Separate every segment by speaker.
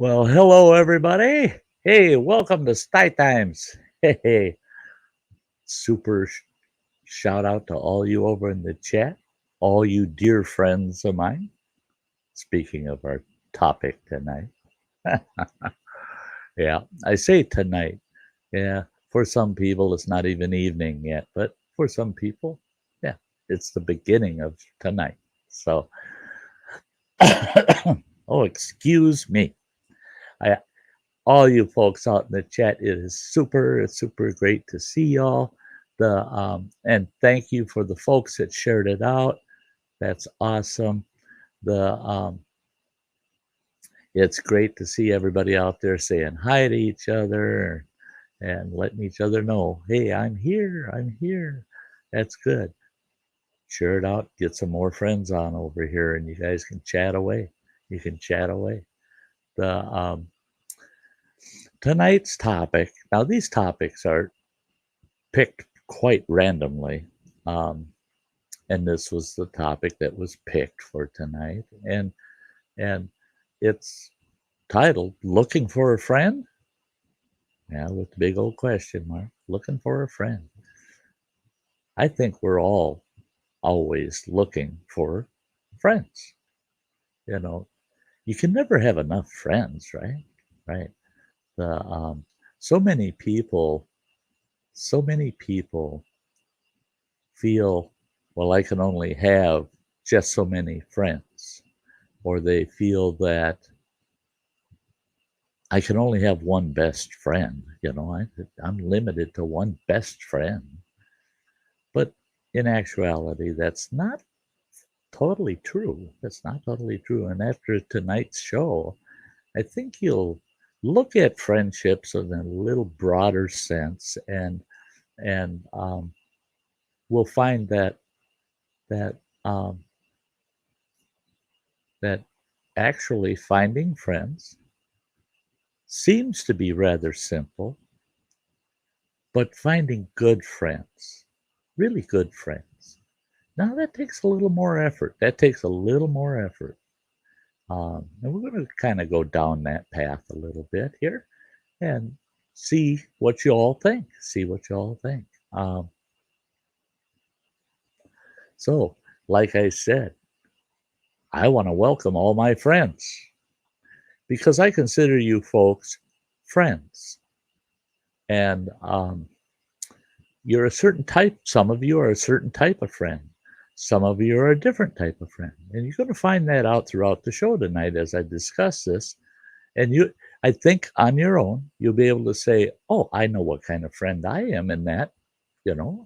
Speaker 1: Well, hello everybody. Hey, welcome to Sty Times. Hey, super shout out to all you over in the chat, all you dear friends of mine. Speaking of our topic tonight, yeah, I say tonight. Yeah, for some people it's not even evening yet, but for some people, yeah, it's the beginning of tonight. So, oh, excuse me. I all you folks out in the chat. It's super great to see y'all. And thank you for the folks that shared it out. That's awesome. The It's great to see everybody out there saying hi to each other and letting each other know, hey, I'm here. I'm here. That's good. Share it out. Get some more friends on over here, and you guys can chat away. You can chat away. The Tonight's topic. Now, these topics are picked quite randomly. Um, and this was the topic that was picked for tonight. And it's titled Looking for a Friend? Yeah, with the big old question mark. Looking for a friend. I think we're all always looking for friends. You know, you can never have enough friends, right? Right. The so many people, so many people feel, well, I can only have just so many friends, or they feel that I can only have one best friend. I'm limited to one best friend. But in actuality, that's not totally true. That's not totally true. And after tonight's show, I think you'll look at friendships in a little broader sense, and we'll find that um, that actually finding friends seems to be rather simple, but finding good friends, really good friends, now that takes a little more effort. That takes a little more effort. And we're going to kind of go down that path a little bit here and see what you all think. See what you all think. So, like I said, I want to welcome all my friends because I consider you folks friends. And you're a certain type. Some of you are a certain type of friend. Some of you are a different type of friend. And you're going to find that out throughout the show tonight as I discuss this. And I think on your own, you'll be able to say, oh, I know what kind of friend I am in that. I know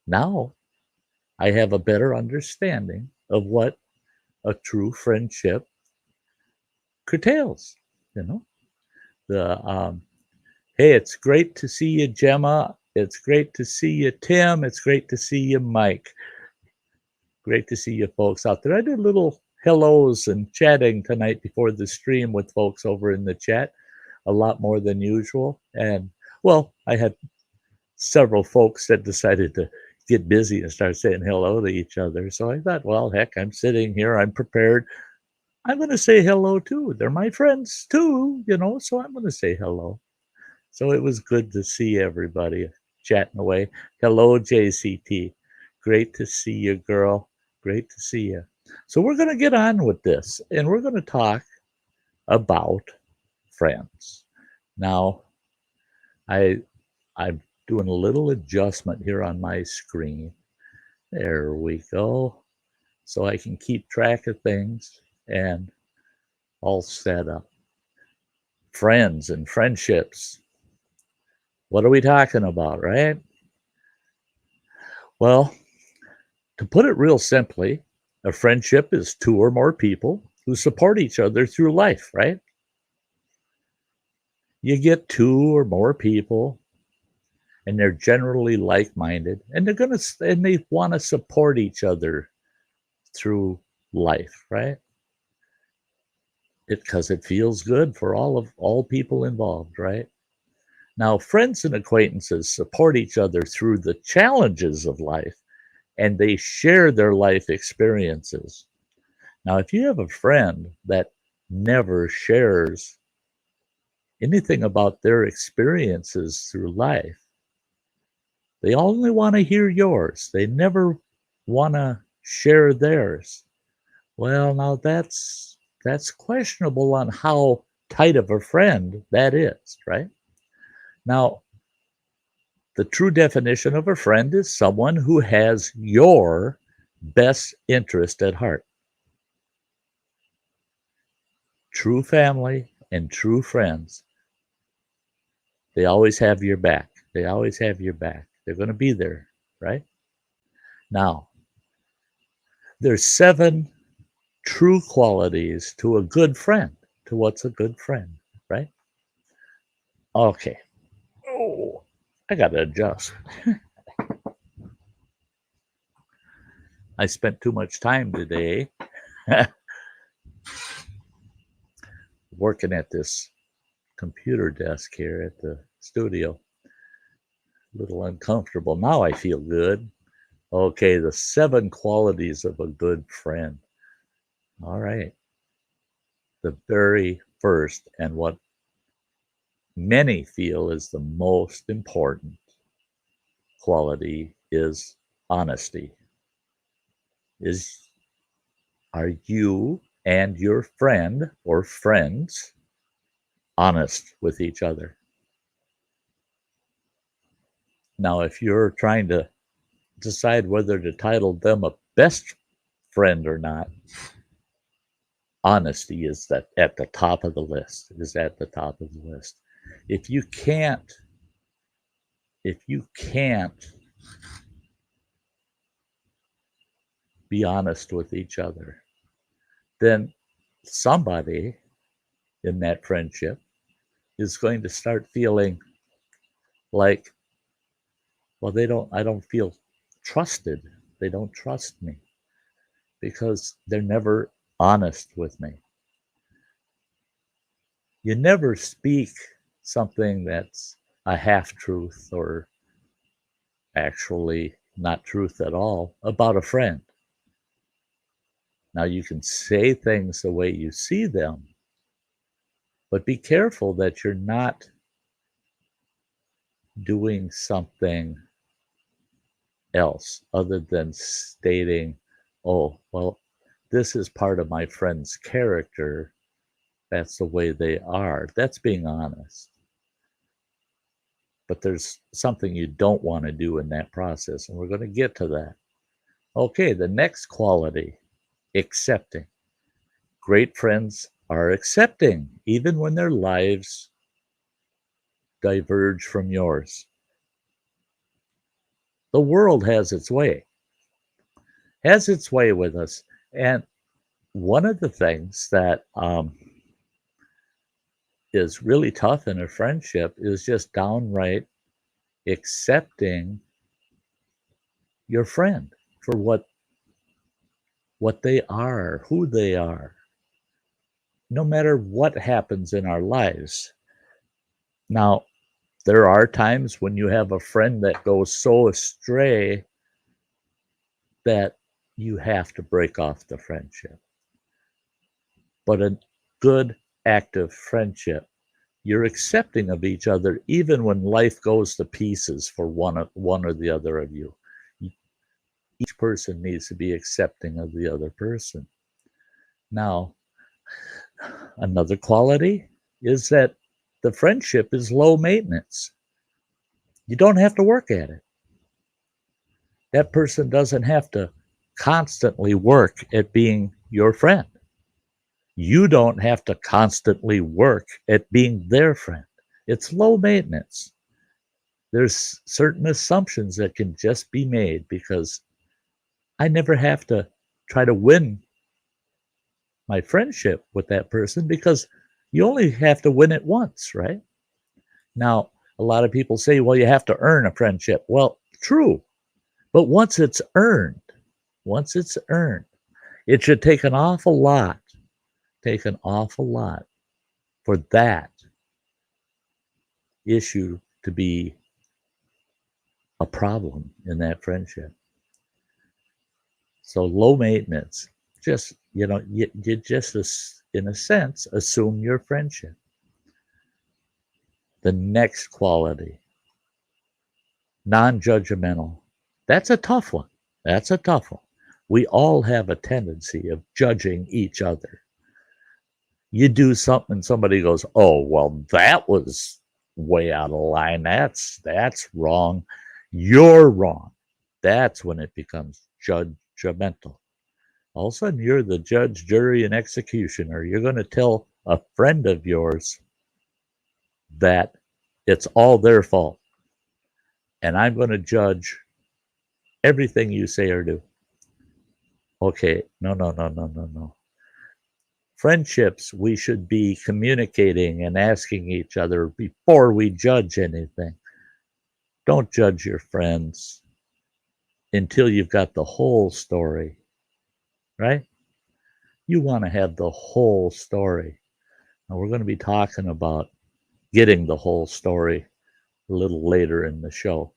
Speaker 1: now I have a better understanding of what a true friendship curtails. You know, the Hey, it's great to see you, Gemma. It's great to see you, Tim. It's great to see you, Mike. Great to see you folks out there. I did little hellos and chatting tonight before the stream with folks over in the chat, a lot more than usual. And well, I had several folks that decided to get busy and start saying hello to each other. So I thought, well, heck, I'm sitting here, I'm prepared. I'm going to say hello too. They're my friends too, so I'm going to say hello. So it was good to see everybody chatting away. Hello, JCT. Great to see you, girl. Great to see you. So we're going to get on with this, and we're going to talk about friends. Now, I'm doing a little adjustment here on my screen. There we go. So I can keep track of things and all set up. Friends and friendships. What are we talking about, right? Well, to put it real simply, a friendship is two or more people who support each other through life, right? You get two or more people and they're generally like-minded and they want to support each other through life, right? Because it feels good for all people involved, right? Now, friends and acquaintances support each other through the challenges of life and they share their life experiences. Now, if you have a friend that never shares anything about their experiences through life. They only want to hear yours. They never want to share theirs. Well, now that's questionable on how tight of a friend that is, right? Now, the true definition of a friend is someone who has your best interest at heart. True family and true friends, they always have your back. They always have your back. They're going to be there, right? Now, there's 7 true qualities to a good friend, to what's a good friend, right? Okay. Oh, I got to adjust. I spent too much time today working at this computer desk here at the studio. A little uncomfortable. Now I feel good. Okay, the 7 qualities of a good friend. All right. The very first, and what many feel is the most important quality, is honesty. Are you and your friend or friends honest with each other? Now, if you're trying to decide whether to title them a best friend or not, honesty is that at the top of the list. Is at the top of the list. If you can't be honest with each other, then somebody in that friendship is going to start feeling like, well, I don't feel trusted. They don't trust me because they're never honest with me. You never speak something that's a half truth or actually not truth at all about a friend. Now, you can say things the way you see them, but be careful that you're not doing something else other than stating, oh, well, this is part of my friend's character. That's the way they are. That's being honest. But there's something you don't want to do in that process, and we're going to get to that. Okay, the next quality, accepting. Great friends are accepting, even when their lives diverge from yours. The world has its way with us. And one of the things that is really tough in a friendship is just downright accepting your friend for what they are, who they are, no matter what happens in our lives. Now, there are times when you have a friend that goes so astray that you have to break off the friendship. But a good, active friendship, you're accepting of each other even when life goes to pieces for one or the other of you. Each person needs to be accepting of the other person. Now, another quality is that the friendship is low maintenance. You don't have to work at it. That person doesn't have to constantly work at being your friend. You don't have to constantly work at being their friend. It's low maintenance. There's certain assumptions that can just be made because I never have to try to win my friendship with that person because you only have to win it once, right? Now, a lot of people say, well, you have to earn a friendship. Well, true. But once it's earned, it should take an awful lot for that issue to be a problem in that friendship. So low maintenance, just, you just, in a sense, assume your friendship. The next quality, non-judgmental. That's a tough one. That's a tough one. We all have a tendency of judging each other. You do something, somebody goes, "Oh, well, that was way out of line. That's wrong. You're wrong." That's when it becomes judgmental. All of a sudden, you're the judge, jury, and executioner. You're going to tell a friend of yours that it's all their fault, and I'm going to judge everything you say or do. Okay, no. Friendships, we should be communicating and asking each other before we judge anything. Don't judge your friends until you've got the whole story, right? You want to have the whole story. Now, we're going to be talking about getting the whole story a little later in the show.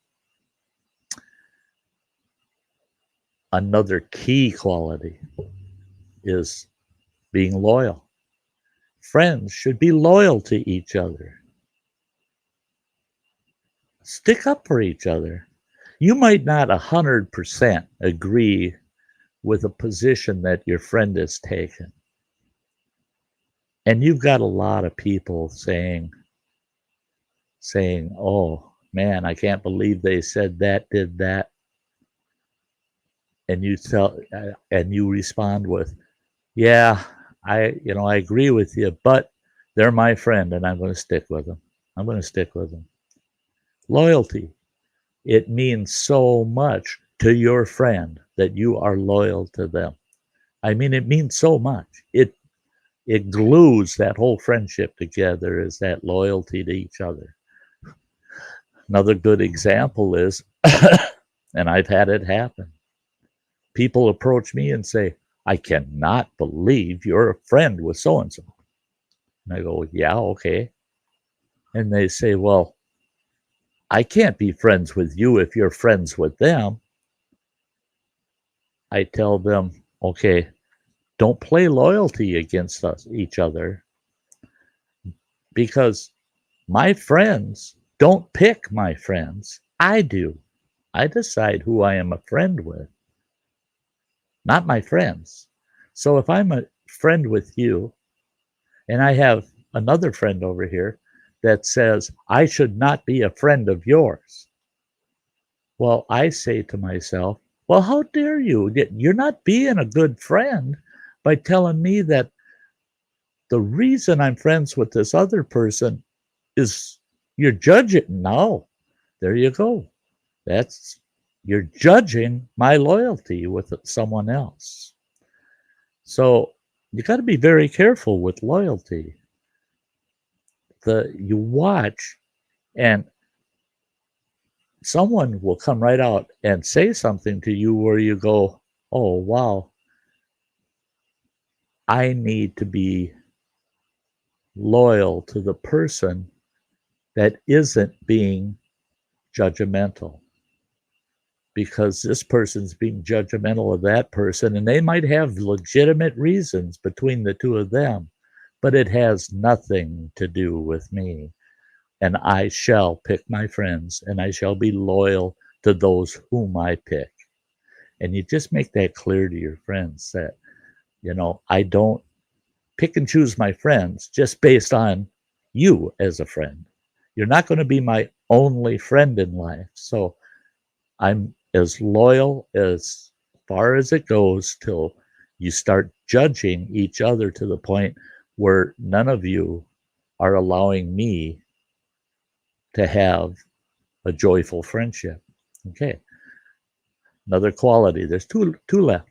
Speaker 1: Another key quality is being loyal. Friends should be loyal to each other. Stick up for each other. You might not 100% agree with a position that your friend has taken. And you've got a lot of people saying, "Oh, man, I can't believe they said that, did that." And you respond with, "Yeah, I agree with you, but they're my friend and I'm going to stick with them. I'm going to stick with them." Loyalty. It means so much to your friend that you are loyal to them. I mean, it means so much. It glues that whole friendship together, is that loyalty to each other. Another good example is, and I've had it happen, people approach me and say, "I cannot believe you're a friend with so-and-so." And I go, "Yeah, okay." And they say, "Well, I can't be friends with you if you're friends with them." I tell them, "Okay, don't play loyalty against each other, because my friends don't pick my friends. I do. I decide who I am a friend with, not my friends. So if I'm a friend with you and I have another friend over here that says I should not be a friend of yours, well, I say to myself, well, how dare you? You're not being a good friend by telling me that the reason I'm friends with this other person is you're judging." No, there you go. You're judging my loyalty with someone else. So you got to be very careful with loyalty. You watch, and someone will come right out and say something to you where you go, "Oh, wow, I need to be loyal to the person that isn't being judgmental, because this person's being judgmental of that person, and they might have legitimate reasons between the two of them, but it has nothing to do with me. And I shall pick my friends, and I shall be loyal to those whom I pick." And you just make that clear to your friends that, I don't pick and choose my friends just based on you as a friend. You're not going to be my only friend in life. So I'm as loyal as far as it goes till you start judging each other to the point where none of you are allowing me to have a joyful friendship. Okay. Another quality. There's two left.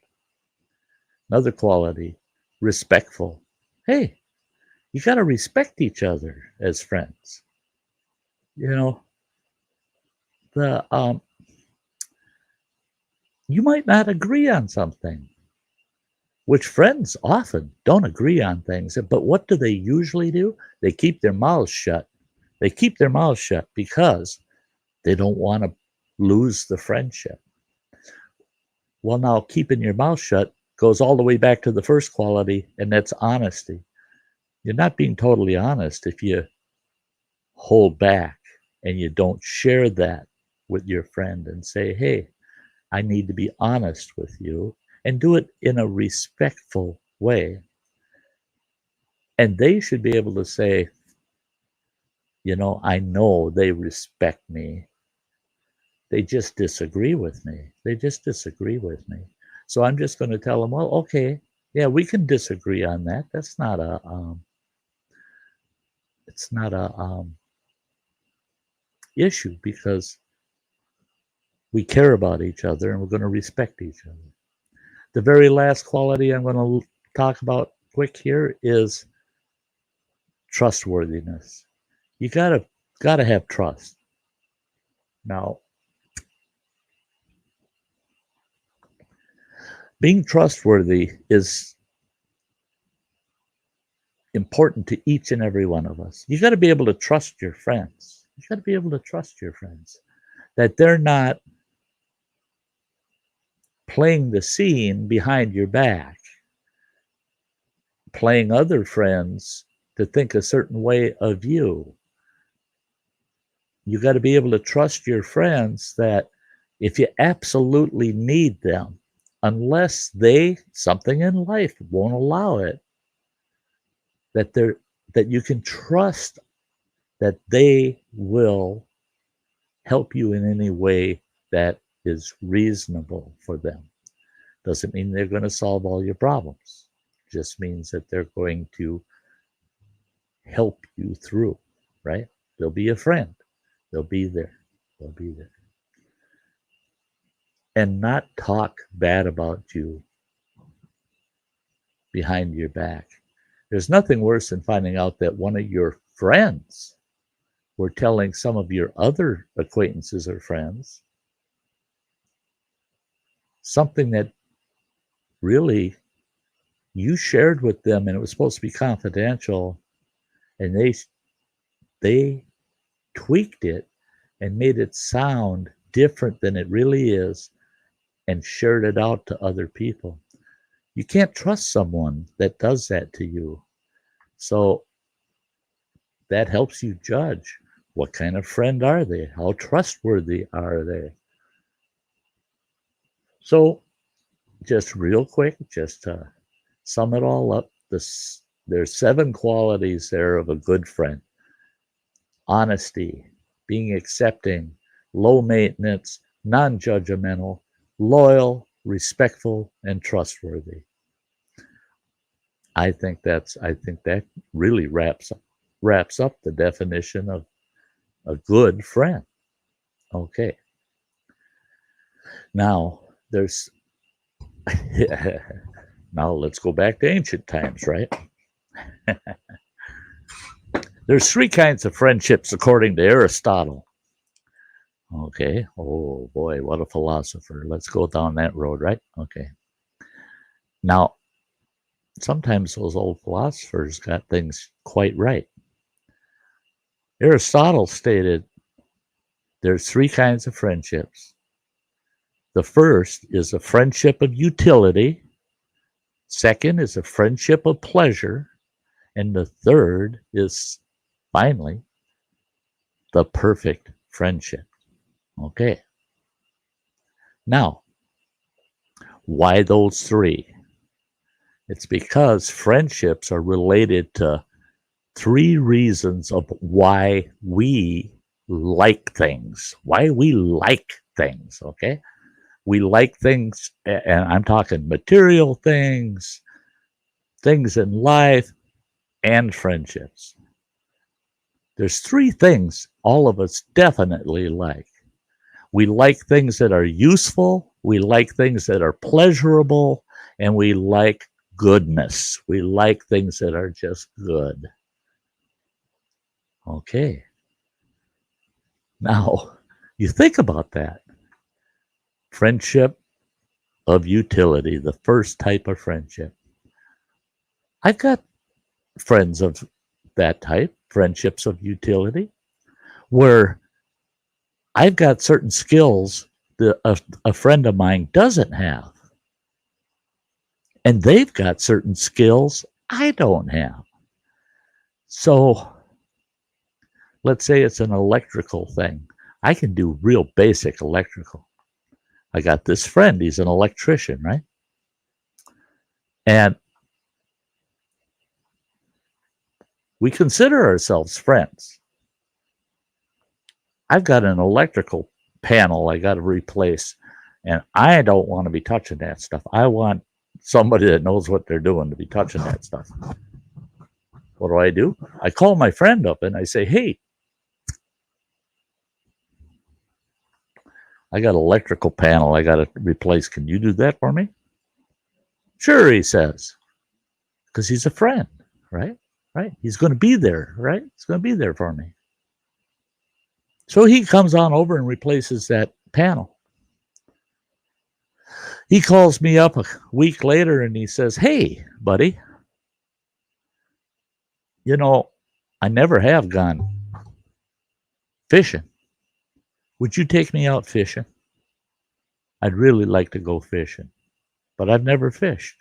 Speaker 1: Another quality, respectful. Hey, you got to respect each other as friends. The you might not agree on something, which friends often don't agree on things. But what do they usually do? They keep their mouths shut. They keep their mouths shut because they don't want to lose the friendship. Well, now keeping your mouth shut goes all the way back to the first quality, and that's honesty. You're not being totally honest if you hold back and you don't share that with your friend and say, hey, I need to be honest with you, and do it in a respectful way. And they should be able to say, I know they respect me. They just disagree with me. They just disagree with me. So I'm just going to tell them, well, okay, yeah, we can disagree on that. That's not it's not a issue, because we care about each other and we're going to respect each other. The very last quality I'm going to talk about quick here is trustworthiness. You gotta have trust. Now, being trustworthy is important to each and every one of us. You got to be able to trust your friends. You got to be able to trust your friends that they're not playing the scene behind your back, playing other friends to think a certain way of you. You got to be able to trust your friends that if you absolutely need them, unless something in life won't allow it, that you can trust that they will help you in any way that is reasonable for them. Doesn't mean they're going to solve all your problems. Just means that they're going to help you through, right? They'll be a friend. They'll be there. They'll be there. And not talk bad about you behind your back. There's nothing worse than finding out that one of your friends were telling some of your other acquaintances or friends something that really you shared with them, and it was supposed to be confidential, and they tweaked it and made it sound different than it really is and shared it out to other people. You can't trust someone that does that to you. So that helps you judge what kind of friend are they? How trustworthy are they? So just real quick, just to sum it all up, there's 7 qualities there of a good friend. Honesty, being accepting, low maintenance, non-judgmental, loyal, respectful, and trustworthy. I think that really wraps up the definition of a good friend. Okay. Now now let's go back to ancient times, right? There's 3 kinds of friendships according to Aristotle. Okay. Oh boy, what a philosopher. Let's go down that road, right? Okay. Now, sometimes those old philosophers got things quite right. Aristotle stated there's 3 kinds of friendships. The first is a friendship of utility. Second is a friendship of pleasure. And the third is, finally, the perfect friendship. Okay. Now, why those 3? It's because friendships are related to 3 reasons of why we like things. Why we like things, okay? We like things, and I'm talking material things, things in life, and friendships. There's 3 things all of us definitely like. We like things that are useful, we like things that are pleasurable, and we like goodness. We like things that are just good. Okay. Now, you think about that. Friendship of utility, the first type of friendship. I've got friends of that type, friendships of utility, where I've got certain skills that a friend of mine doesn't have. And they've got certain skills I don't have. So let's say it's an electrical thing. I can do real basic electrical. I got this friend, he's an electrician, right? And we consider ourselves friends. I've got an electrical panel I got to replace, and I don't want to be touching that stuff. I want somebody that knows what they're doing to be touching that stuff. What do? I call my friend up and I say, hey, I got an electrical panel I got to replace. Can you do that for me? Sure, he says, because he's a friend, right? Right? He's going to be there, right? He's going to be there for me. So he comes on over and replaces that panel. He calls me up a week later and he says, hey, buddy, you know, I never have gone fishing. Would you take me out fishing? I'd really like to go fishing, but I've never fished.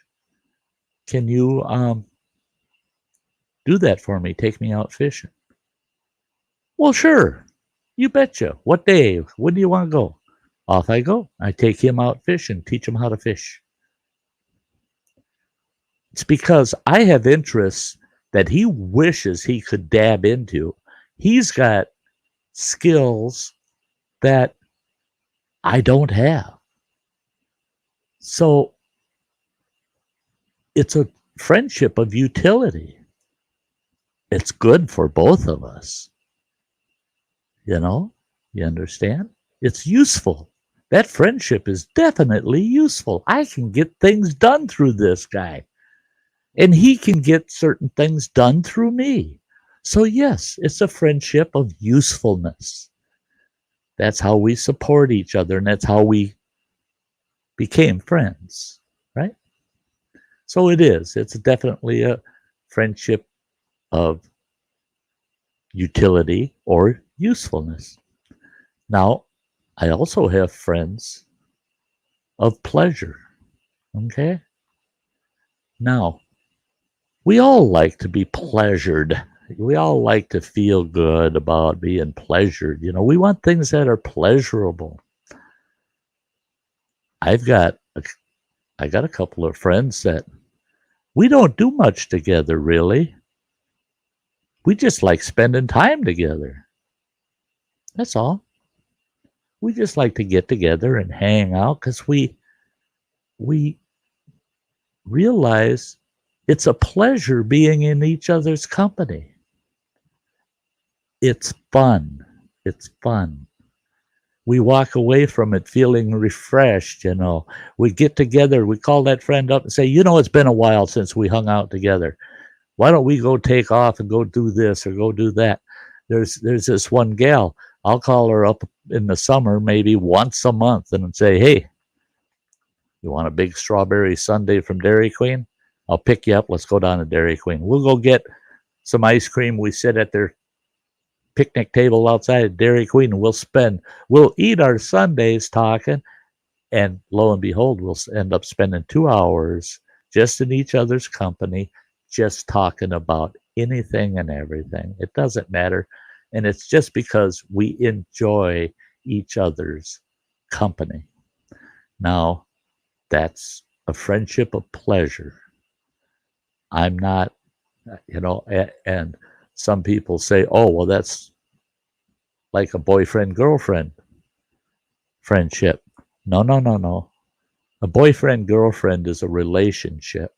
Speaker 1: Can you do that for me? Take me out fishing? Well, sure. You betcha. What day? When do you want to go? Off I go. I take him out fishing, teach him how to fish. It's because I have interests that he wishes he could dab into. He's got skills that I don't have. So it's a friendship of utility. It's good for both of us. You know, you understand? It's useful. That friendship is definitely useful. I can get things done through this guy, and he can get certain things done through me. So, yes, it's a friendship of usefulness. That's how we support each other, and that's how we became friends, right? So it is. It's definitely a friendship of utility or usefulness. Now, I also have friends of pleasure, okay? Now, we all like to be pleasured. We all like to feel good about being pleasured. You know, we want things that are pleasurable. I got a couple of friends that we don't do much together, really. We just like spending time together. That's all. We just like to get together and hang out because we realize it's a pleasure being in each other's company. It's fun. It's fun. We walk away from it feeling refreshed, you know. We get together, we call that friend up and say, you know, it's been a while since we hung out together. Why don't we go take off and go do this or go do that? There's this one gal. I'll call her up in the summer, maybe once a month, and say, hey, you want a big strawberry sundae from Dairy Queen? I'll pick you up. Let's go down to Dairy Queen. We'll go get some ice cream. We sit at their picnic table outside of Dairy Queen, and we'll eat our sundaes talking, and lo and behold, we'll end up spending 2 hours just in each other's company, just talking about anything and everything. It doesn't matter. And it's just because we enjoy each other's company. Now, that's a friendship of pleasure. I'm not, you know, and some people say, oh, well, that's like a boyfriend-girlfriend friendship. No. A boyfriend-girlfriend is a relationship.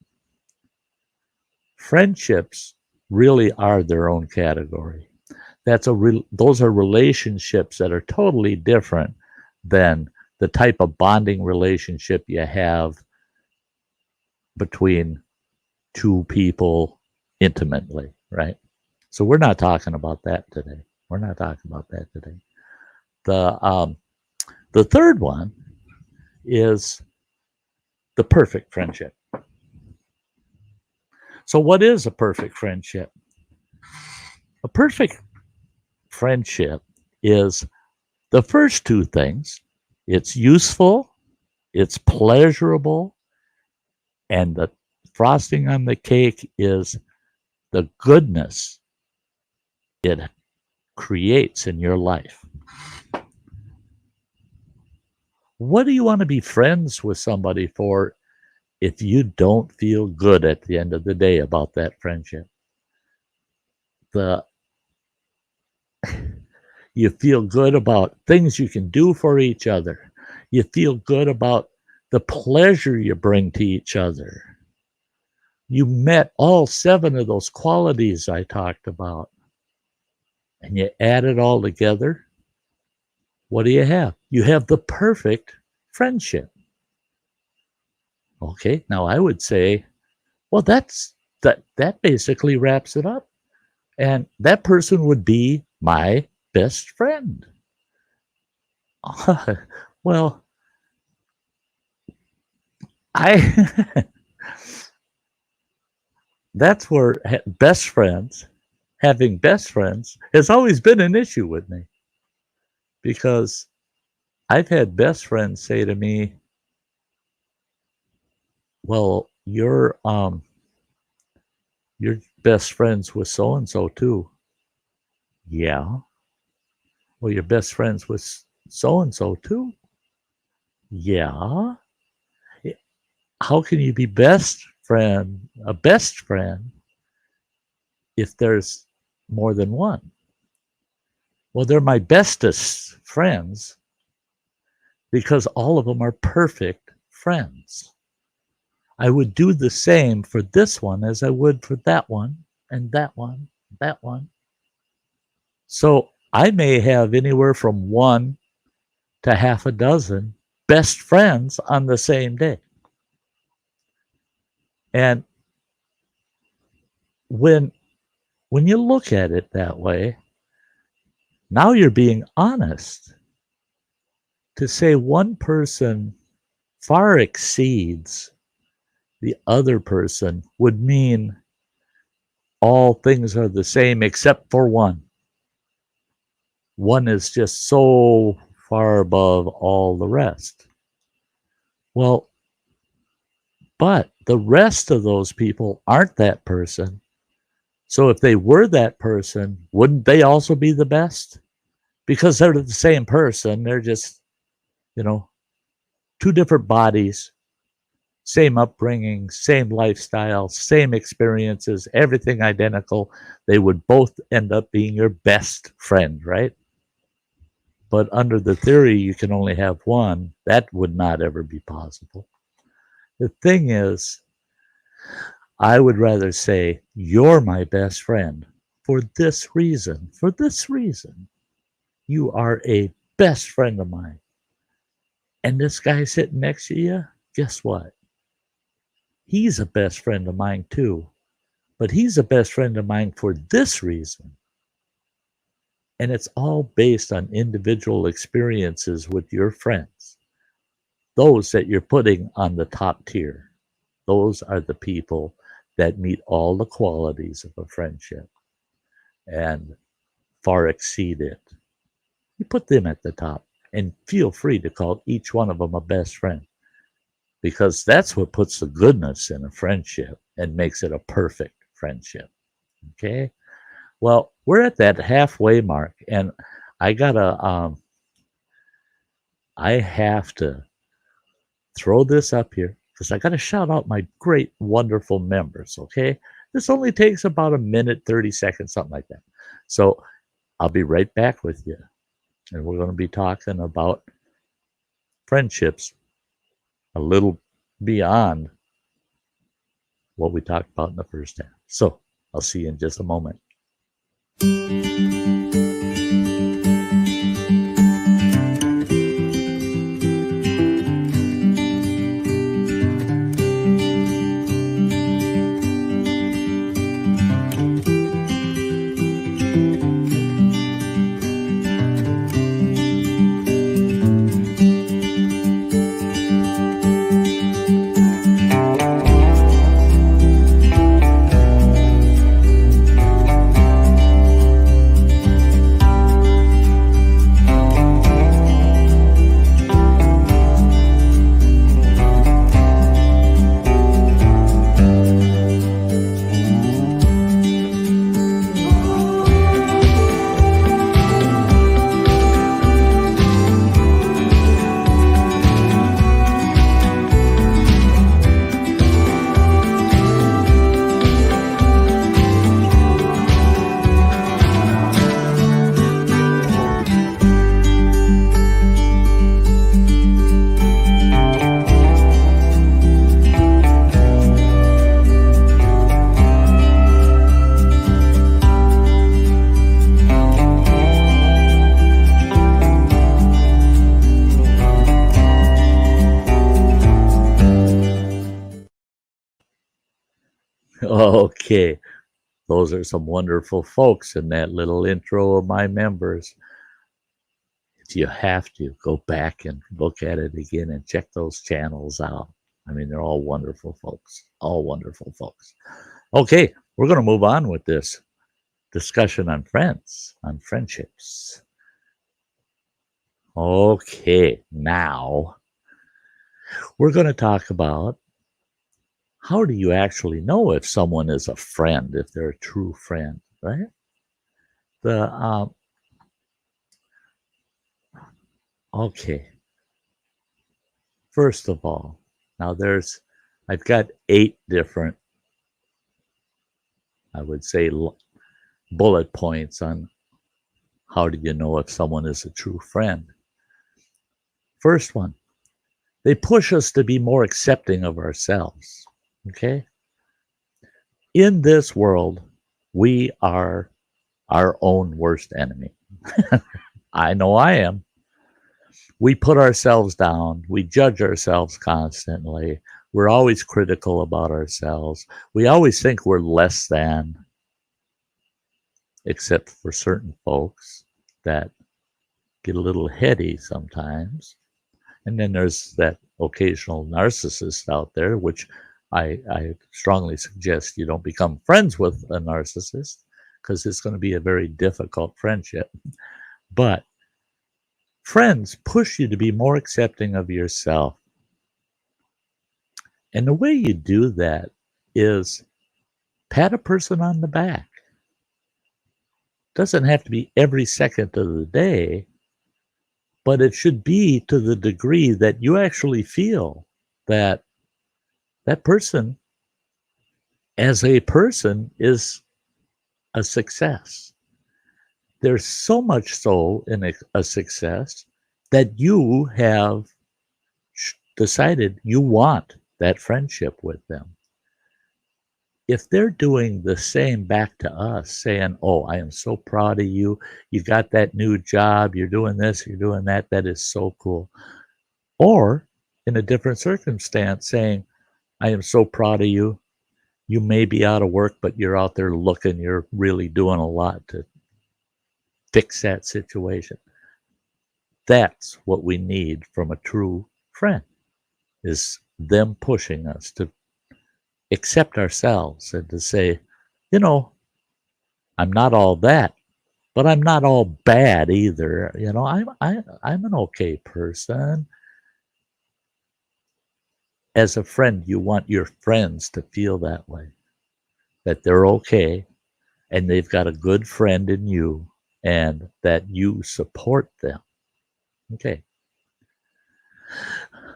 Speaker 1: Friendships really are their own category. Those are relationships that are totally different than the type of bonding relationship you have between two people intimately, right? So we're not talking about that today. The third one is the perfect friendship. So what is a perfect friendship? A perfect friendship is the first two things. It's useful, it's pleasurable, And the frosting on the cake is the goodness it creates in your life. What do you want to be friends with somebody for if you don't feel good at the end of the day about that friendship? You feel good about things you can do for each other. You feel good about the pleasure you bring to each other. You met all 7 of those qualities I talked about, and you add it all together. What do you have? You have the perfect friendship. Okay, now I would say, well, that basically wraps it up. And that person would be my best friend. Well, that's where having best friends has always been an issue with me. Because I've had best friends say to me, well, you're best friends with so-and-so too. Yeah. Well, you're best friends with so-and-so too. Yeah. How can you be a best friend, if there's more than one? Well, they're my bestest friends because all of them are perfect friends. I would do the same for this one as I would for that one, and that one, that one. So I may have anywhere from 1 to half a dozen best friends on the same day. And when you look at it that way, now you're being honest. To say one person far exceeds the other person would mean all things are the same except for one. One is just so far above all the rest. Well, but the rest of those people aren't that person. So if they were that person, wouldn't they also be the best? Because they're the same person. They're just, 2 different bodies, same upbringing, same lifestyle, same experiences, everything identical. They would both end up being your best friend, right? But under the theory you can only have one, that would not ever be possible. The thing is, I would rather say, you're my best friend for this reason. For this reason, you are a best friend of mine. And this guy sitting next to you, guess what? He's a best friend of mine too. But he's a best friend of mine for this reason. And it's all based on individual experiences with your friends. Those that you're putting on the top tier. Those are the people that meet all the qualities of a friendship and far exceed it. You put them at the top and feel free to call each one of them a best friend, because that's what puts the goodness in a friendship and makes it a perfect friendship. Okay? Well, we're at that halfway mark, and I have to throw this up here because I got to shout out my great, wonderful members, okay? This only takes about 1 minute, 30 seconds, something like that. So I'll be right back with you, and we're going to be talking about friendships a little beyond what we talked about in the first half. So I'll see you in just a moment. Okay, those are some wonderful folks in that little intro of my members. If you have to, go back and look at it again and check those channels out. I mean, they're all wonderful folks, all wonderful folks. Okay, we're going to move on with this discussion on friends, on friendships. Okay, now we're going to talk about how do you actually know if someone is a friend, if they're a true friend, right? Okay. First of all, now I've got 8 different, I would say, bullet points on how do you know if someone is a true friend. First one, they push us to be more accepting of ourselves, okay? In this world, we are our own worst enemy. I know I am. We put ourselves down. We judge ourselves constantly. We're always critical about ourselves. We always think we're less than, except for certain folks that get a little heady sometimes. And then there's that occasional narcissist out there, which I strongly suggest you don't become friends with a narcissist, because it's going to be a very difficult friendship. But friends push you to be more accepting of yourself. And the way you do that is pat a person on the back. Doesn't have to be every second of the day, but it should be to the degree that you actually feel that that person as a person is a success. There's so much so in a success that you have decided you want that friendship with them. If they're doing the same back to us, saying, oh, I am so proud of you, you got that new job, you're doing this, you're doing that, that is so cool. Or in a different circumstance, saying, I am so proud of you, you may be out of work, but you're out there looking, you're really doing a lot to fix that situation. That's what we need from a true friend, is them pushing us to accept ourselves and to say, you know, I'm not all that, but I'm not all bad either. You know, I'm an okay person. As a friend, you want your friends to feel that way, that they're okay and they've got a good friend in you and that you support them. Okay.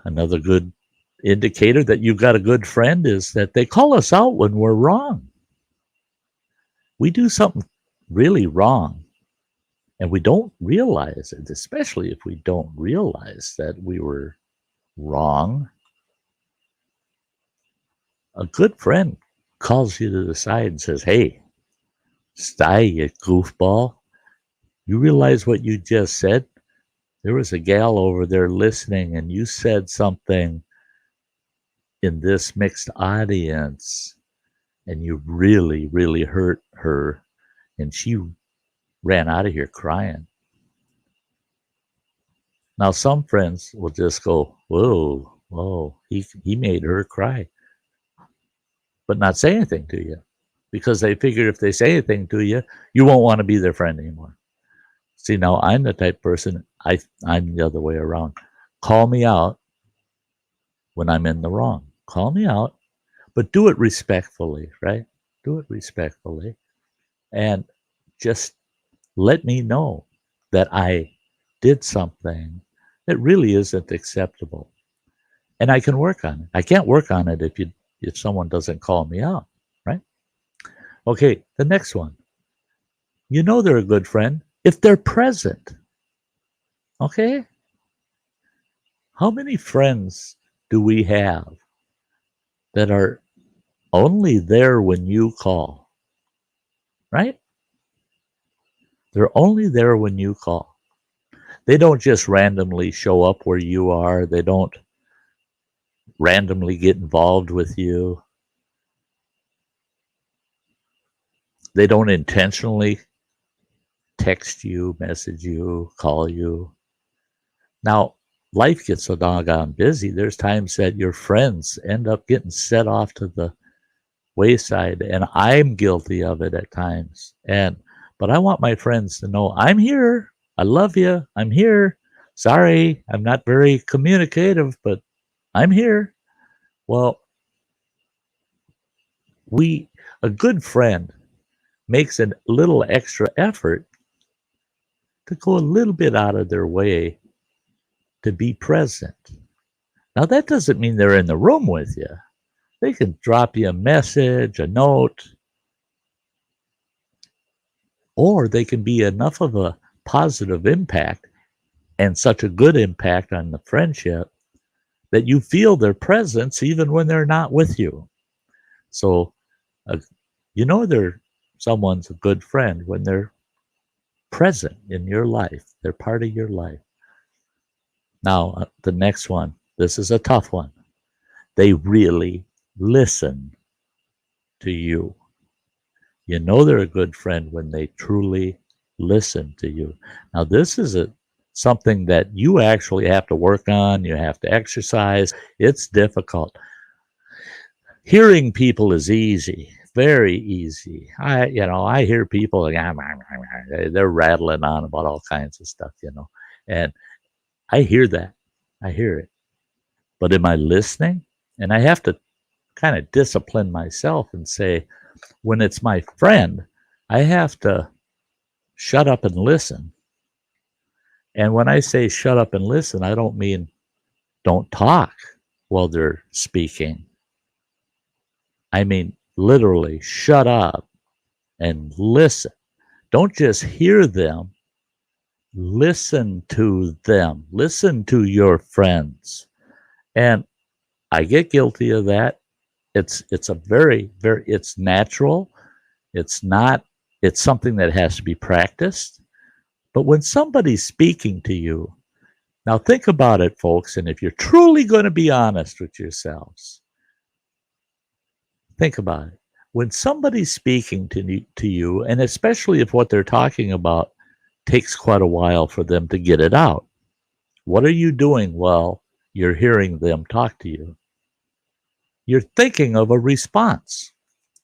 Speaker 1: Another good indicator that you've got a good friend is that they call us out when we're wrong. We do something really wrong and we don't realize it, especially if we don't realize that we were wrong. A good friend calls you to the side and says, hey, Sty, you goofball, you realize what you just said? There was a gal over there listening and you said something in this mixed audience and you really, really hurt her and she ran out of here crying. Now, some friends will just go, whoa, he made her cry, but not say anything to you because they figure if they say anything to you, you won't want to be their friend anymore. See, now I'm the type of person, I'm the other way around. Call me out when I'm in the wrong. Call me out, but do it respectfully, right? Do it respectfully. And just let me know that I did something that really isn't acceptable. And I can work on it. I can't work on it if someone doesn't call me out, right? Okay, the next one. You know they're a good friend if they're present. Okay? How many friends do we have that are only there when you call? Right? They're only there when you call. They don't just randomly show up where you are. They don't randomly get involved with you. They don't intentionally text you, message you, call you. Now, life gets so doggone busy. There's times that your friends end up getting set off to the wayside, and I'm guilty of it at times. But I want my friends to know I'm here. I love you. I'm here. Sorry, I'm not very communicative, but I'm here. Well, a good friend makes a little extra effort to go a little bit out of their way to be present. Now, that doesn't mean they're in the room with you. They can drop you a message, a note, or they can be enough of a positive impact and such a good impact on the friendship that you feel their presence even when they're not with you. So, you know, someone's a good friend when they're present in your life. They're part of your life. Now, the next one, this is a tough one. They really listen to you. You know they're a good friend when they truly listen to you. Now, this is something that you actually have to work on. You have to exercise. It's difficult. Hearing people is easy, very easy. I hear people, they're rattling on about all kinds of stuff, and I hear that. I hear it. But am I listening? And I have to kind of discipline myself and say, when it's my friend, I have to shut up and listen. And when I say shut up and listen, I don't mean don't talk while they're speaking. I mean literally shut up and listen. Don't just hear them. Listen to them. Listen to your friends. And I get guilty of that. It's a very, very, it's natural. It's something that has to be practiced. But when somebody's speaking to you, now think about it, folks, and if you're truly going to be honest with yourselves, think about it. When somebody's speaking to you, and especially if what they're talking about takes quite a while for them to get it out, what are you doing while you're hearing them talk to you? You're thinking of a response.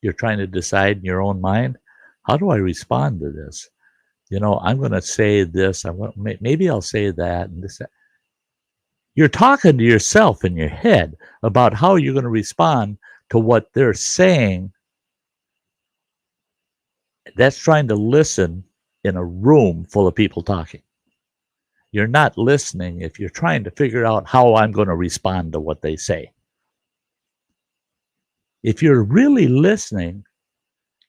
Speaker 1: You're trying to decide in your own mind, how do I respond to this? I'm going to say this. Maybe I'll say that and this. That. You're talking to yourself in your head about how you're going to respond to what they're saying. That's trying to listen in a room full of people talking. You're not listening if you're trying to figure out how I'm going to respond to what they say. If you're really listening,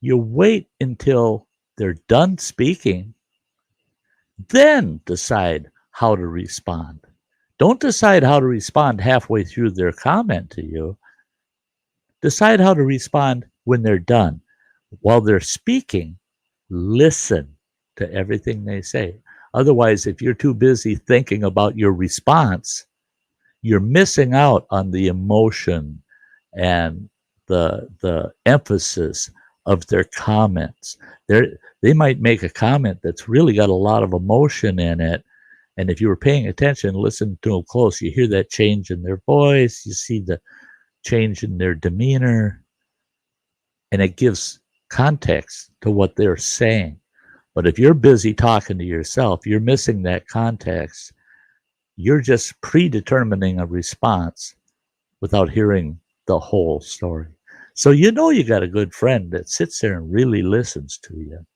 Speaker 1: you wait until they're done speaking, then decide how to respond. Don't decide how to respond halfway through their comment to you. Decide how to respond when they're done. While they're speaking, listen to everything they say. Otherwise, if you're too busy thinking about your response, you're missing out on the emotion and the emphasis of their comments. They might make a comment that's really got a lot of emotion in it. And if you were paying attention, listen to them close, you hear that change in their voice, you see the change in their demeanor, and it gives context to what they're saying. But if you're busy talking to yourself, you're missing that context. You're just predetermining a response without hearing the whole story. So you got a good friend that sits there and really listens to you.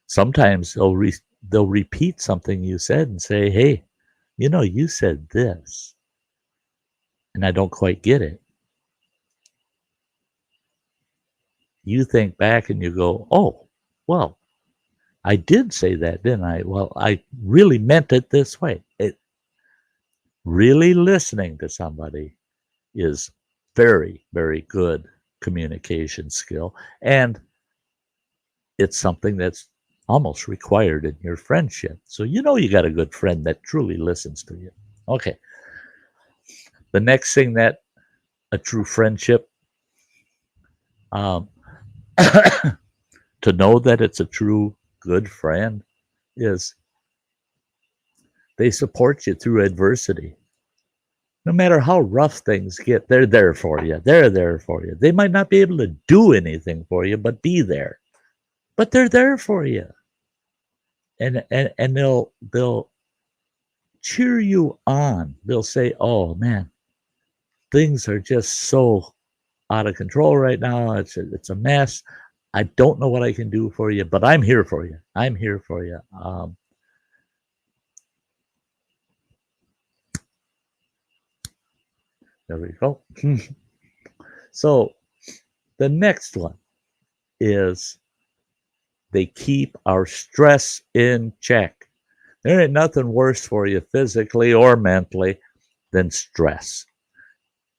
Speaker 1: Sometimes they'll repeat something you said and say, hey, you said this, and I don't quite get it. You think back and you go, oh, well, I did say that, didn't I? Well, I really meant it this way. Really listening to somebody is very, very good communication skill. And it's something that's almost required in your friendship. So you got a good friend that truly listens to you. Okay. The next thing that a true friendship, To know that it's a true good friend is they support you through adversity. No matter how rough things get, they're there for you. They're there for you. They might not be able to do anything for you, but be there. But they're there for you. And they'll cheer you on. They'll say, "Oh man, things are just so out of control right now. It's a mess. I don't know what I can do for you, but I'm here for you. I'm here for you." There we go. So the next one is they keep our stress in check. There ain't nothing worse for you physically or mentally than stress.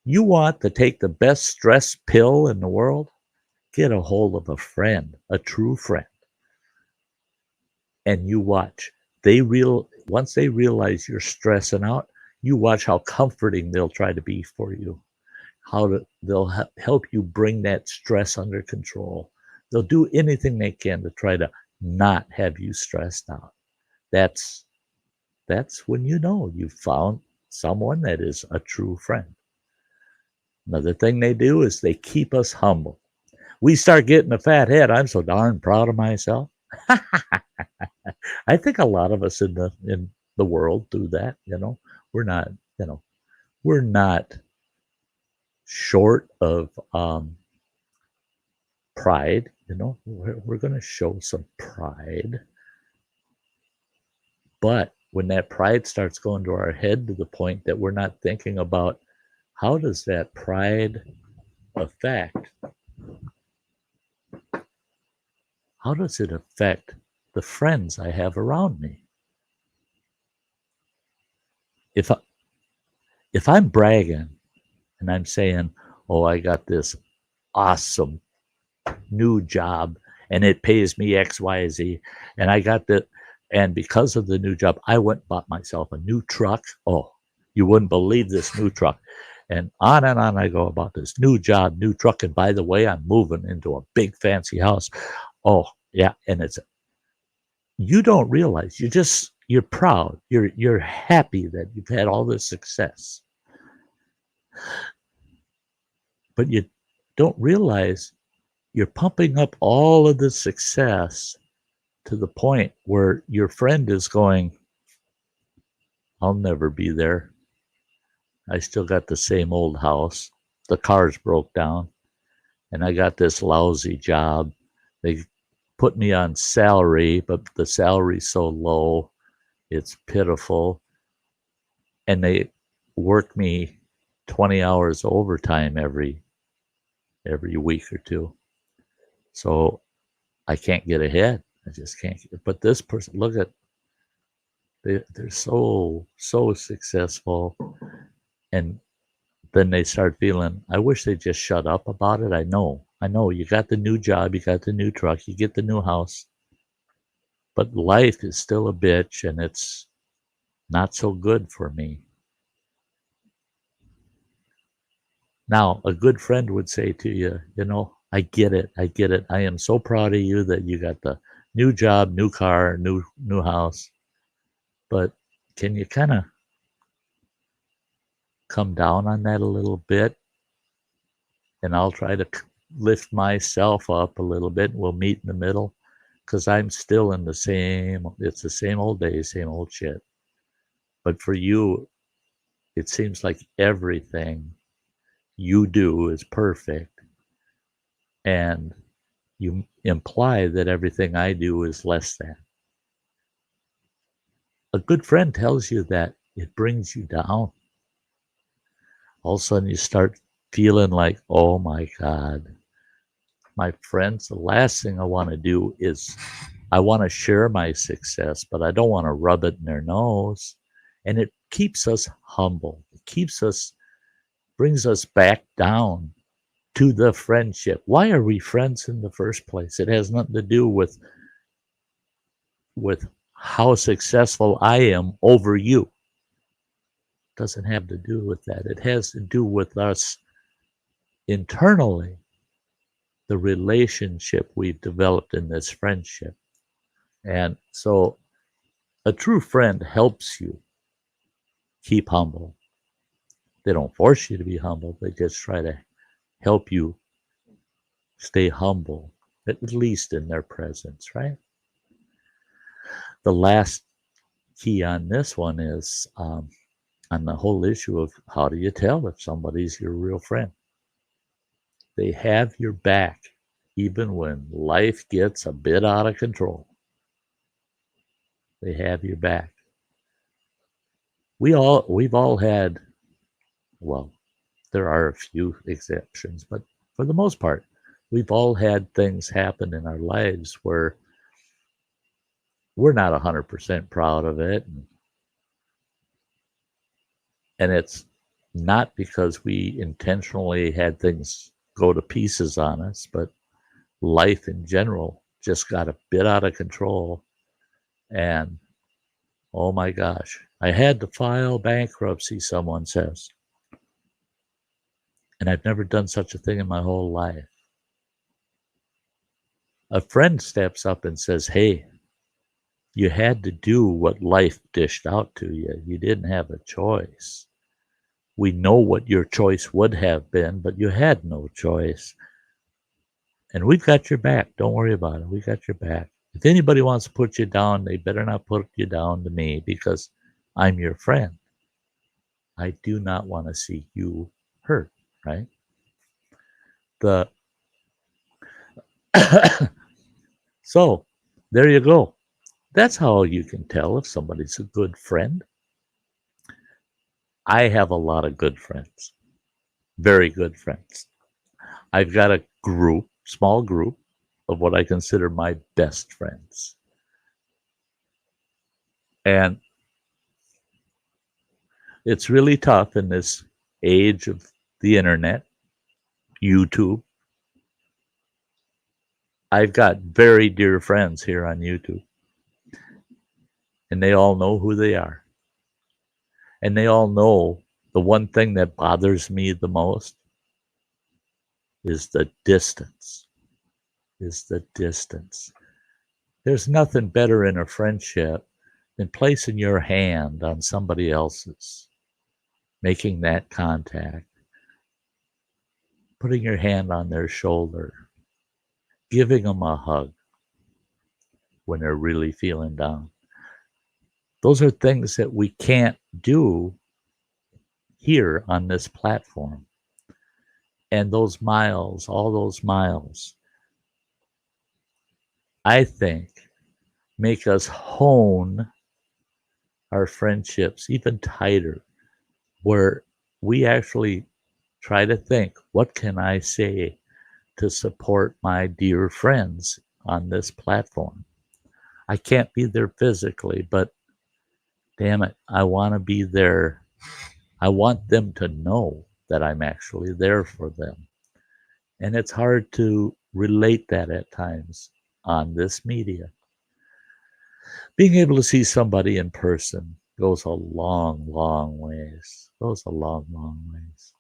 Speaker 1: You want to take the best stress pill in the world? Get a hold of a friend, a true friend, and you watch. Once they realize you're stressing out, you watch how comforting they'll try to be for you. They'll help you bring that stress under control. They'll do anything they can to try to not have you stressed out. That's when you know you've found someone that is a true friend. Another thing they do is they keep us humble. We start getting a fat head. I'm so darn proud of myself. I think a lot of us in the world do that. We're not. We're not short of pride. We're going to show some pride, but when that pride starts going to our head to the point that we're not thinking about how does that pride affect how does it affect the friends I have around me? If I'm bragging and I'm saying, "Oh, I got this awesome new job and it pays me X, Y, Z, and I got that, and because of the new job, I went and bought myself a new truck. Oh, you wouldn't believe this new truck." And on I go about this new job, new truck. And by the way, I'm moving into a big fancy house. Oh, yeah. And you don't realize you're proud. You're happy that you've had all this success. But you don't realize you're pumping up all of the success to the point where your friend is going, "I'll never be there. I still got the same old house. The cars broke down. And I got this lousy job. They put me on salary, but the salary's so low, it's pitiful. And they work me 20 hours overtime every week or two. So I can't get ahead. I just can't. But this person, look at, they're so successful. And then they start feeling, I wish they'd just shut up about it. I know. You got the new job, you got the new truck, you get the new house. But life is still a bitch and it's not so good for me. Now, a good friend would say to you, I get it. I am so proud of you that you got the new job, new car, new house. But can you kind of come down on that a little bit? And I'll try to lift myself up a little bit. We'll meet in the middle because I'm still in it's the same old days, same old shit. But for you, it seems like everything you do is perfect. And you imply that everything I do is less than. A good friend tells you that, it brings you down. All of a sudden you start feeling like, oh my God, my friends, the last thing I want to do is I want to share my success, but I don't want to rub it in their nose. And it keeps us humble. It brings us back down to the friendship. Why are we friends in the first place? It has nothing to do with how successful I am over you. It doesn't have to do with that. It has to do with us internally the relationship we've developed in this friendship. And so a true friend helps you keep humble. They don't force you to be humble, they just try to help you stay humble, at least in their presence, right? The last key on this one is on the whole issue of how do you tell if somebody's your real friend? They have your back even when life gets a bit out of control. They have your back. We've all had, well, there are a few exceptions, but for the most part, we've all had things happen in our lives where we're not 100% proud of it. And it's not because we intentionally had things go to pieces on us, but life in general just got a bit out of control. And oh my gosh, I had to file bankruptcy, someone says. And I've never done such a thing in my whole life. A friend steps up and says, hey, you had to do what life dished out to you. You didn't have a choice. We know what your choice would have been, but you had no choice. And we've got your back. Don't worry about it. We got your back. If anybody wants to put you down, they better not put you down to me because I'm your friend. I do not want to see you hurt, right? The So there you go. That's how you can tell if somebody's a good friend. I have a lot of good friends, very good friends. I've got a group, small group, of what I consider my best friends. And it's really tough in this age of the internet, YouTube. I've got very dear friends here on YouTube, and they all know who they are. And they all know the one thing that bothers me the most is the distance. Is the distance. There's nothing better in a friendship than placing your hand on somebody else's, making that contact, putting your hand on their shoulder, giving them a hug when they're really feeling down. Those are things that we can't do here on this platform. And those miles, all those miles, I think make us hone our friendships even tighter, where we actually try to think, what can I say to support my dear friends on this platform? I can't be there physically, but damn it, I want to be there. I want them to know that I'm actually there for them. And it's hard to relate that at times on this media. Being able to see somebody in person goes a long, long ways. Goes a long, long ways.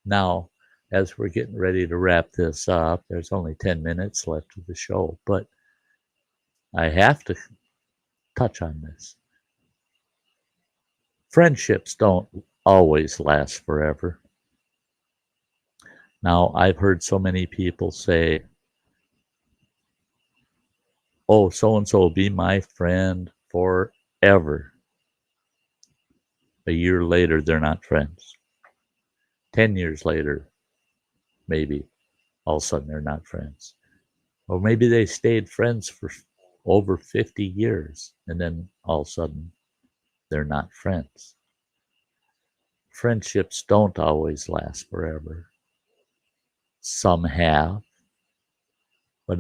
Speaker 1: Now, as we're getting ready to wrap this up, there's only 10 minutes left of the show, but I have to touch on this. Friendships don't always last forever. Now, I've heard so many people say, oh, so and so will be my friend forever. A year later, they're not friends. 10 years later, maybe all of a sudden they're not friends. Or maybe they stayed friends for over 50 years and then all of a sudden they're not friends. Friendships don't always last forever. Some have, but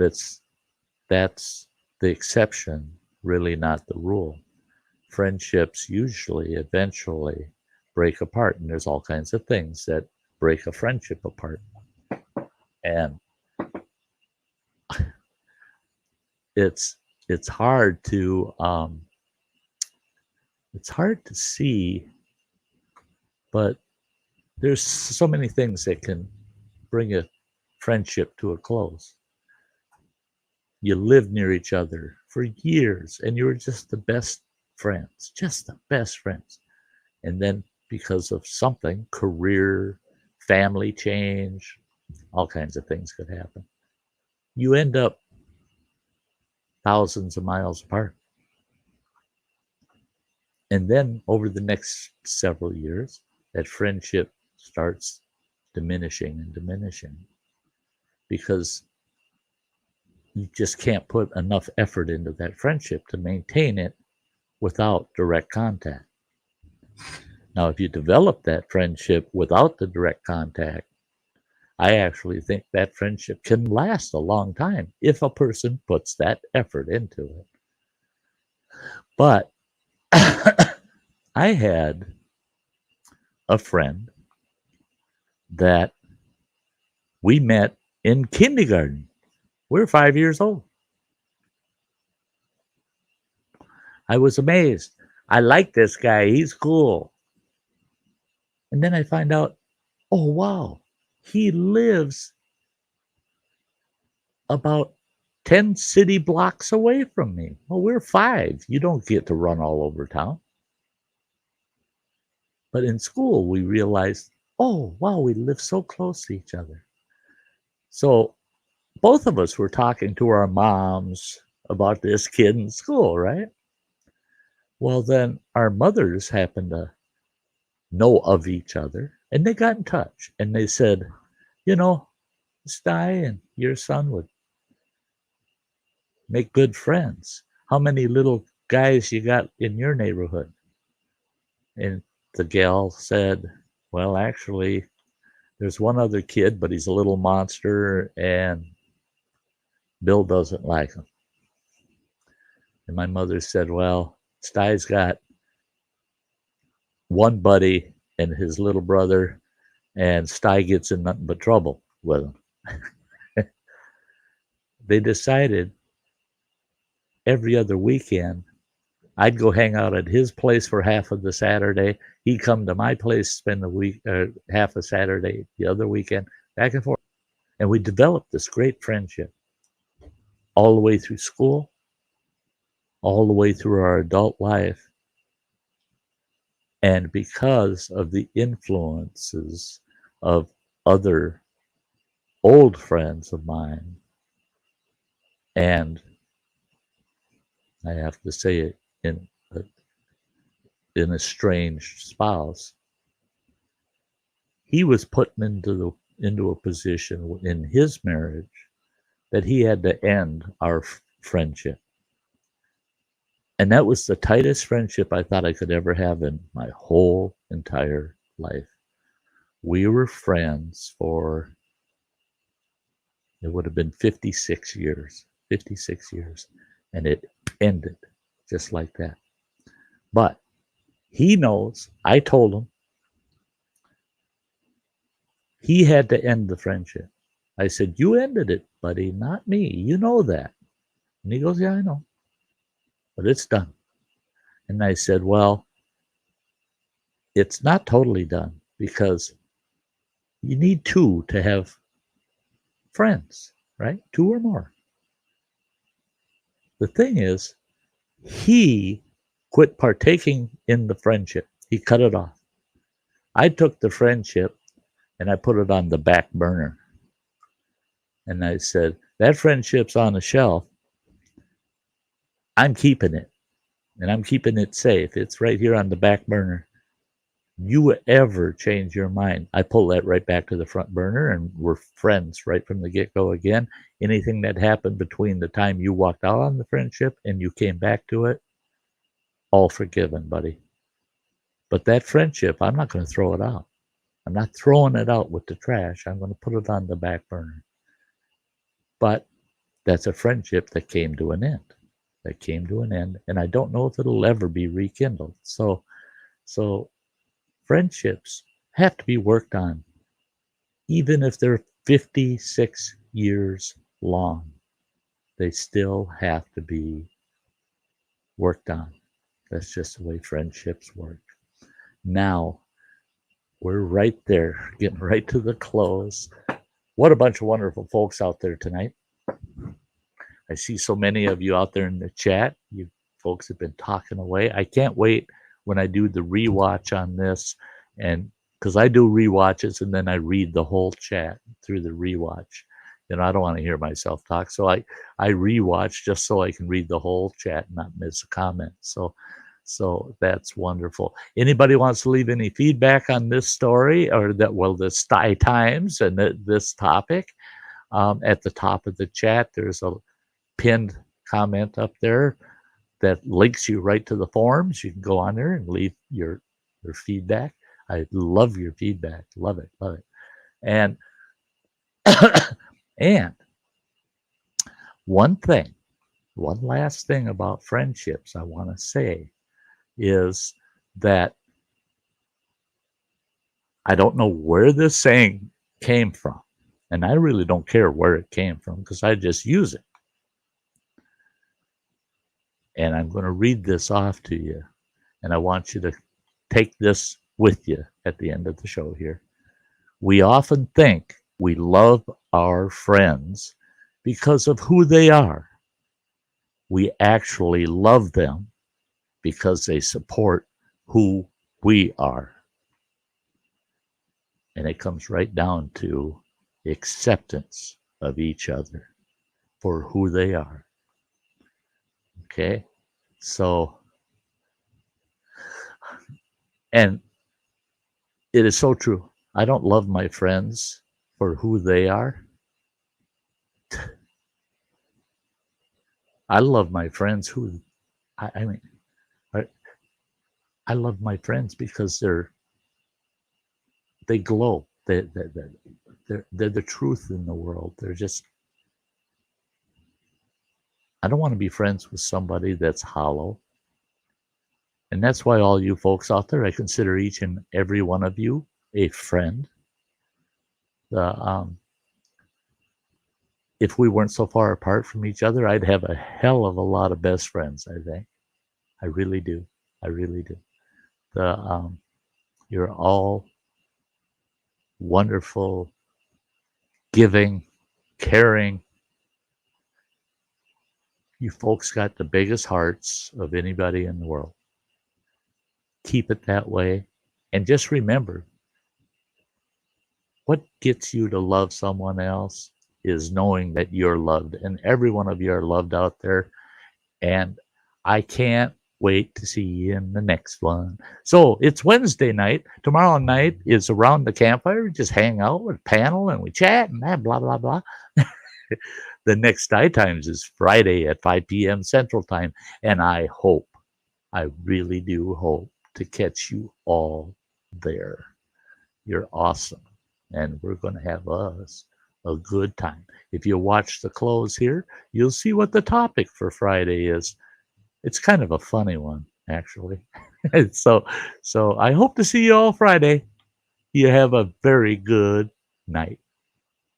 Speaker 1: that's the exception, really not the rule. Friendships usually eventually break apart, and there's all kinds of things that break a friendship apart. And it's it's hard to see, but there's so many things that can bring a friendship to a close. You lived near each other for years, and you were just the best friends, just the best friends. And then because of something, career, family change, all kinds of things could happen. You end up thousands of miles apart. And then over the next several years, that friendship starts diminishing and diminishing because you just can't put enough effort into that friendship to maintain it without direct contact. Now, if you develop that friendship without the direct contact, I actually think that friendship can last a long time if a person puts that effort into it. But I had a friend that we met in kindergarten. We were 5 years old. I was amazed. I like this guy. He's cool. And then I find out, oh, wow, he lives about 10 city blocks away from me. Well, we're 5. You don't get to run all over town. But in school, we realized, oh, wow, we live so close to each other. So both of us were talking to our moms about this kid in school, right? Well, then our mothers happened to know of each other and they got in touch and they said, you know, Sty and your son would make good friends. How many little guys you got in your neighborhood? And the gal said, well, actually, there's one other kid, but he's a little monster and Bill doesn't like him. And my mother said, well, Sty's got one buddy and his little brother, and Sty gets in nothing but trouble with him. They decided every other weekend I'd go hang out at his place for half of the Saturday. He'd come to my place, spend the week, half of Saturday, the other weekend, back and forth. And we developed this great friendship all the way through school, all the way through our adult life. And because of the influences of other old friends of mine, and I have to say it in a strange spouse, he was put into a position in his marriage that he had to end our friendship. And that was the tightest friendship I thought I could ever have in my whole entire life. We were friends for, it would have been 56 years, 56 years. And it ended just like that. But he knows, I told him, he had to end the friendship. I said, you ended it, buddy, not me. You know that. And he goes, yeah, I know. But it's done. And I said, well, it's not totally done because you need two to have friends, right? Two or more. The thing is, he quit partaking in the friendship. He cut it off. I took the friendship and I put it on the back burner. And I said, that friendship's on the shelf. I'm keeping it. And I'm keeping it safe. It's right here on the back burner. You ever change your mind, I pull that right back to the front burner and we're friends right from the get-go again. Anything that happened between the time you walked out on the friendship and you came back to it, all forgiven, buddy. But that friendship, I'm not going to throw it out. I'm not throwing it out with the trash. I'm going to put it on the back burner. But that's a friendship that came to an end. That came to an end, and I don't know if it'll ever be rekindled. So friendships have to be worked on, even if they're 56 years long. They still have to be worked on. That's just the way friendships work. Now, we're right there, getting right to the close. What a bunch of wonderful folks out there tonight. I see so many of you out there in the chat. You folks have been talking away. I can't wait when I do the rewatch on this, and because I do rewatches and then I read the whole chat through the rewatch. I don't want to hear myself talk, so I rewatch just so I can read the whole chat and not miss a comment. So that's wonderful. Anybody wants to leave any feedback on this story or the Sty Times and this topic? At the top of the chat, there's a pinned comment up there that links you right to the forums. You can go on there and leave your feedback. I love your feedback. Love it. And and one last thing about friendships I want to say is that I don't know where this saying came from, and I really don't care where it came from because I just use it. And I'm going to read this off to you, and I want you to take this with you at the end of the show here. We often think we love our friends because of who they are. We actually love them because they support who we are. And it comes right down to acceptance of each other for who they are. Okay? So, and it is so true. I don't love my friends for who they are. I love my friends who, I mean, I love my friends because they glow. They're the truth in the world. They're just, I don't want to be friends with somebody that's hollow. And that's why all you folks out there, I consider each and every one of you a friend. If we weren't so far apart from each other, I'd have a hell of a lot of best friends, I think. I really do. I really do. You're all wonderful, giving, caring. You folks got the biggest hearts of anybody in the world. Keep it that way. And just remember, what gets you to love someone else is knowing that you're loved. And every one of you are loved out there. And I can't wait to see you in the next one. So it's Wednesday night. Tomorrow night is around the campfire. We just hang out with a panel and we chat and blah, blah, blah. The next Sty Times is Friday at 5 p.m. Central Time. And I really do hope to catch you all there. You're awesome. And we're going to have us a good time. If you watch the close here, you'll see what the topic for Friday is. It's kind of a funny one, actually. So I hope to see you all Friday. You have a very good night.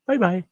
Speaker 1: Bye-bye.